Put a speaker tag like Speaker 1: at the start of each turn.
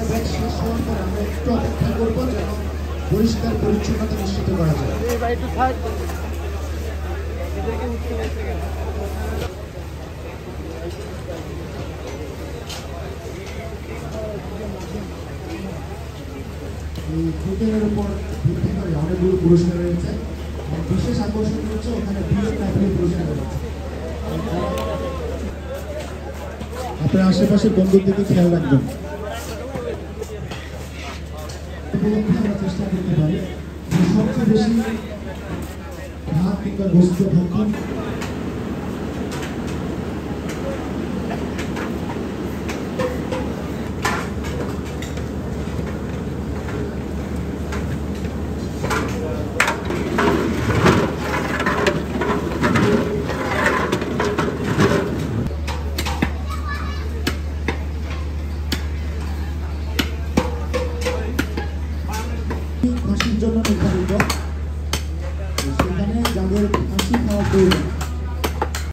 Speaker 1: একটা ব্যাচ শেষ হওয়ার পর আমরা একটু অপেক্ষা করবো যেন পরিষ্কার পরিচ্ছন্নতা নিশ্চিত করা যায়। এই ফুটের উপর ভিত্তি করে অনেকগুলো পুরস্কার রয়েছে। বিশেষ আকর্ষণ হচ্ছে ওখানে বিয়ের কাপড়ের পুরস্কার রয়েছে। আপনার আশেপাশে বন্ধুর দিকে খেয়াল রাখবেন। আমরা চেষ্টা করতে পারি সবচেয়ে বেশি ভাত কিংবা গোস্ত ভক্ষণ ফাঁসির জন্য নির্ধারিত, সেখানে যাদের ফাঁসি খাওয়া প্রয়োজন